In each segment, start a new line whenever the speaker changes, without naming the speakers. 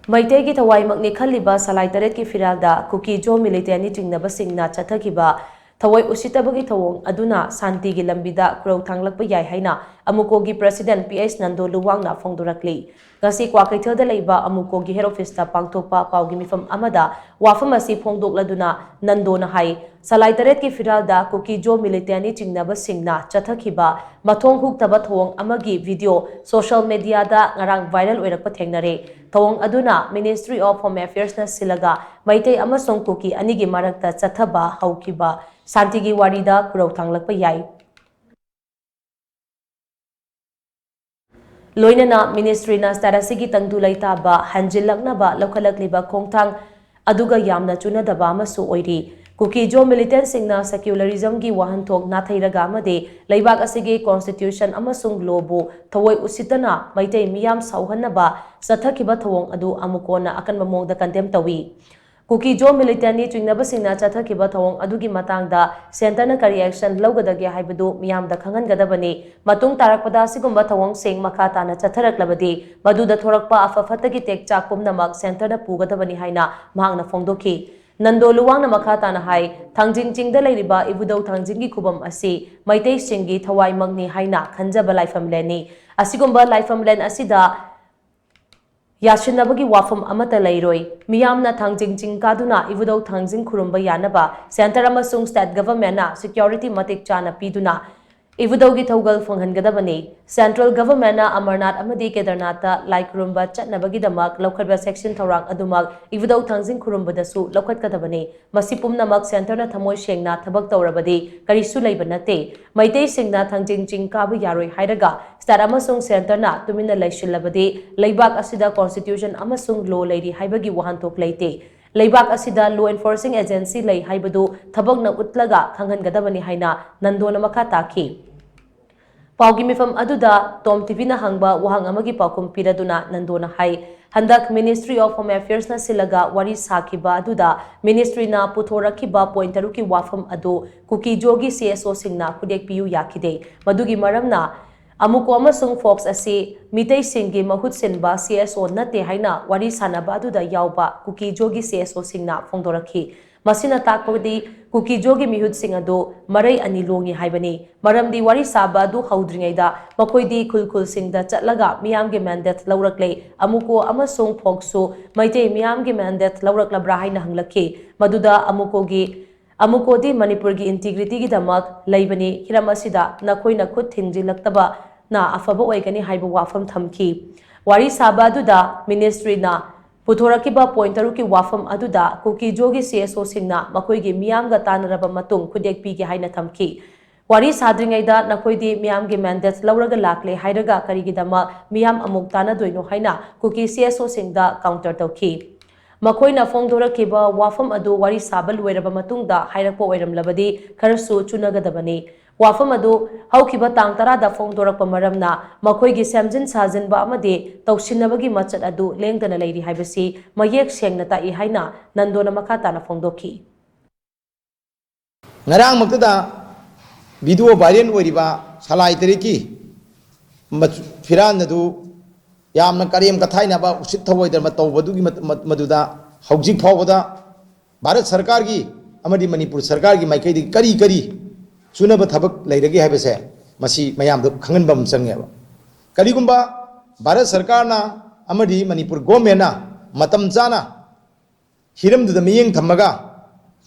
मैतै की थवाइमकनी खल्लिबा सलाइ तरेत की फिरालदा कुकी जो मिलिटेनी चिंगनबसिंगना चथखिबा थवai उसितबगी थवोंग अदुना शांति की लंबिदा कुरौ थांगलकप याय हाइना अमुकोगी प्रेसिडेंट पीएस नंदो लुवांगना फोंदोरकली गसी क्वाकैथलदा लेबा अमुकोगी हेड ऑफिस ता पांगथोकपा पाउगी मिफम अमदा वाफम असी फोंदोकलदुना नंदोना हाई सलाइ तरेत की फिरालदा कुकी जो मिलिटेनी चिंगनबसिंगना चथखिबा मथोंग हुक्तबा थवोंग अमगी वीडियो सोशल मीडिया दा ngarang viral oirakpa thengnare thawong aduna Ministry of Home Affairs na silaga maitai amasong kuki anigi marakta chathaba haukiba शांति वारीदा कुरौ थांगलकप याय लोइनना मिनिस्ट्रीना स्टेटसगी तंगदु लैताबा हंजिलकनबा लौखलकलिबा खोंथांग अदुगा यामना चुनदबा अमसु ओइरी कुकी जो मिलिटेंट सिंगना सेक्युलरिज्म की वहनथोक नाथैरगा अमदे लैबाक असिगे कॉन्स्टिट्यूशन अमसुंग लोबो थवoi उसितना मैतै मियाम सौहनबा चथखिबा थवोंग अदु अमुकोना अकनबा मोंगदा कंडेम तवी कुकी जो मिलिटेंट चिंगनबसिंगना चथखिबा थवोंग अदुगी मतांगदा सेंटरना करी एक्शन लौगदगे हाइबदु मियामदा खंगनगदबनी मतुंग तारकपदा सिगुंबा थवोंग सेंग मखा ताना चथरकलबदी मदुदा थोरकपा अफफतगी टेकचाक पुमनमक सेंटरना पुगदबनी हाइना महांगना फोंदोखी नंदो लुवांगना मखा ताना हाई थांजिंग चिंगदा लेरिबा इबुदौ थांजिंगी खुबम असी मैतै सिंगी थवाई मंगनी हाइना खंजबा लाइफमलेनी असिगुंबा लाइफमलेन असिदा याशिनबगी वाफम अमता लैरोय मियामना थांजिंग चिंकादुना इबुदौ थांजिंग खुरुंबा यानबा सेंटर अमसुंग स्टेट गवर्नमेंटना सिक्योरिटी मतिक चाना पीदुना इबुदौगी थौगल फंगहनगदबनी central गवर्नमेंटना Amarnath अमदी Kedarnath लाइखुरुंबा चटनबगीदमक लौखटबा section थौरांग अदुमक इबुदौ थांजिंग खुरुंबदसु लौखटकदबनी मसि पुमनमक सेंटरना थमोय सेंगना थबक तौरबदी करिसु लैबा नते Meitei सिंगना थांजिंग चिंकाबा यारोय हाइरगा state अमसुंग सेंटरना तुमिना लैशिल्लबदी लैबाक असिदा constitution अमसुंग लो लैरी हाइबगी वहानथोक लैते लेबाक असिदा लॉ एनफोर्सिंग एजेंसी लै हाइबदु थबकना उतलगा खंगहनगदबनी हाइना नंदोना मखा ताखी पाउगी मिफम अदुदा टॉम टीवीना हंगबा वहांग अमगी पाउकुम पिरदुना नंदोना हाई हंदक मिनिस्ट्री ऑफ होम अफेयर्स ना सिलगा वारी साखिबा अदुदा मिनिस्ट्री ना पुथोरखिबा पॉइंट तरुकी वाफम अदु कुकी जोगी सीएसओ सिंगना खुदेक पियु याखिदे मदुगी मरमना अमुको अमसुंग फोक्स असी मितै सिंगी महुत सिनबा सीएसओ नते हाइना वारी सानबा अदुदा यावबा कुकी जोगी सीएसओ सिंगना फोंदोरखी मसिना ताकपदी कुकी जोगी मिहुत सिंग अदो मरै अनि लोंगी हाइबनी मरमदी वारी साबा अदु हौद्रिङैदा मखोइदी खुलखुल सिंगदा चटलगा मियामगे मैंडेट लौरकले अमुको अमसुंग फोक्सो मैतै मियामगे मैंडेट लौरकलब्रा हाइना हंगलखी मदुदा अमुकोदी मणिपुर की इंटीग्रिटी की दमक लैबनी हिरम असिदा नखोइना खुद थिंजिलक्तबा ना अफबा ओइगनी हाइबा वाफम थमखी वारी साबा अदुदा मिनिस्ट्री ना पुथोरकिबा पॉइंट तरुकी वाफम अदुदा कुकी जोगी सीएसओ सिंगना मखोइगी मियामगा तानरबा मतुंग खुदेक पीगे हाइना थमखी वारी साद्रिङैदा नखोइदी मियामगे मैंडेट लौरगा लाक्ले हाइरगा करिगिदमा मियाम अमुक तानादोइनो हाइना कुकी सीएसओ सिंगदा काउंटर तौखी मखोइना फोंदोरखिबा वाफम अदु वारी साबा लोइरबा मतुंगदा हाइरकपा ओइरमलबदी खरसु चुनगदबनी वाफम अदु हौखिबा तांग तरादा फोंदोरकपा मरमना मखोइगी सेमजिन साजिनबा अमदे तौसिनबगी मचत अदु लेंगदना लैरी हाइबसी मयेक सेंगना ताई हाइना नंदोना मखा ताना फोंदोखी
ngarang maktada video viral oiriba salai tariki firan nadu yamna karem kathaina ba usit thawoi dar matawdugi maduda haujik phawada bharat sarkar gi amadi manipur sarkar gi maikai di kari sunaba thabak leiragi haibase masi mayam do khangan bam changeba karigumba bharat sarkar na amadi manipur government na matam jana hiram du miyeng thamaga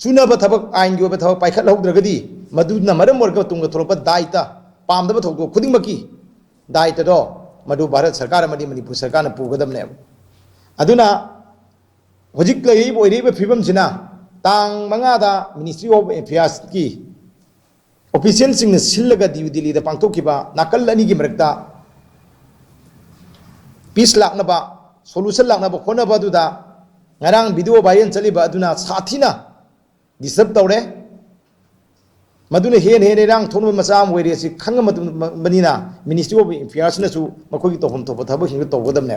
sunaba thabak ain gi ba thabak paikhat haudragadi maduna maram warga tunga thoropa daita pamdaba thokdo khuding maki daita do मधु भारत सरकार मणिपुर सरकार पुगदमने अदुना हजिक फिवम सिना तांग मंगादा ministry of affairs की ऑफिशियल सिंह सिल्लगा दिल्ली दा पांगथोखिबा नाकल अनी की मरकता पीस लाकनबा सोल्यूशन लाकनबा खोनबा दुदा ngarang video viral chaliba aduna साथीना डिस्टर्ब तौरे मदुने हेन रंग थोन मचाम वेरेसी खंग मनिना मिनिस्ट्री ऑफ अफेयर्स नसु मखोगी तोहम तोप थबक हिंग तौगदमने